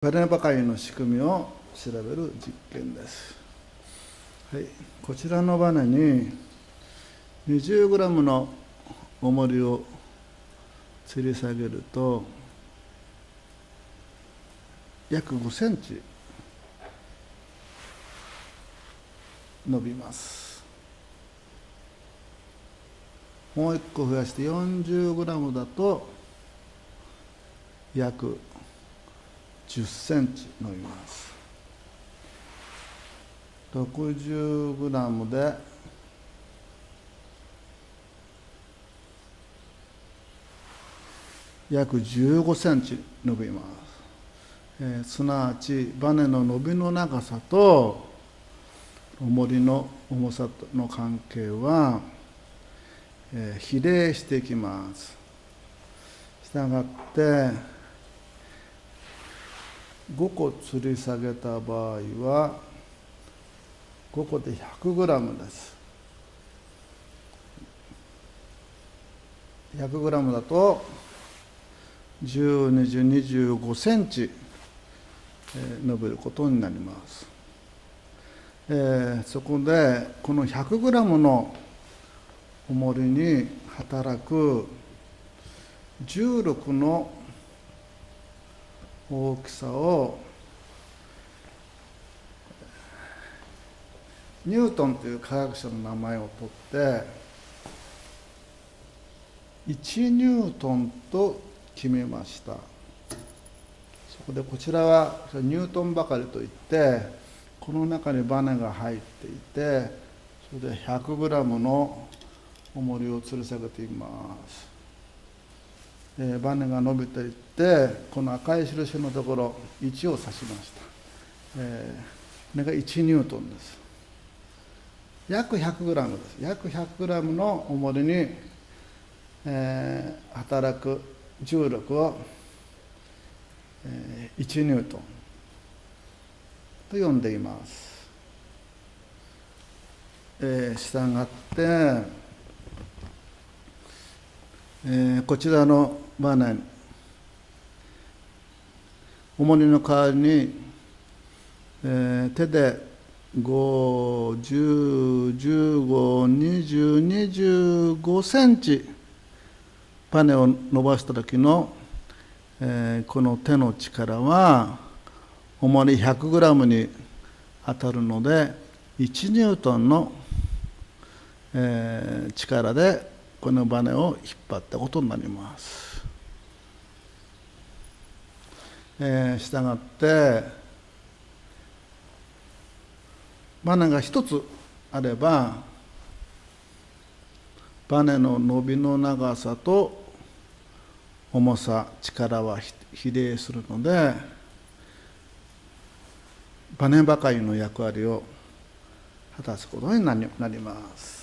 バネばかりの仕組みを調べる実験です。はい、こちらのバネに 20g の重りを吊り下げると約5センチ伸びます。もう1個増やして 40g だと約10センチ伸びます。60g で約15センチ伸びます。すなわちバネの伸びの長さと重りの重さの関係は、比例していきます。したがって5個吊り下げた場合は5個で 100g です。100g だと10、20、25センチ伸びることになります。そこでこの 100g の重りに働く重力の大きさをニュートンという科学者の名前を取って1ニュートンと決めました。そこでこちらはニュートンばかりといってこの中にバネが入っていてそれで 100g の重りを吊り下げています。バネが伸びていってこの赤い印のところ1を指しました。これが1ニュートンです。約 100g です。約 100g の重りに、働く重力を、1ニュートンと呼んでいます。したがって、こちらのバネ重りの代わりに、手で5、10、15、20、25センチバネを伸ばした時の、この手の力は重り 100g に当たるので1ニュートンの、力でこのバネを引っ張ったことになります。したがってバネが一つあればバネの伸びの長さと重さ力は比例するのでバネばかりの役割を果たすことになります。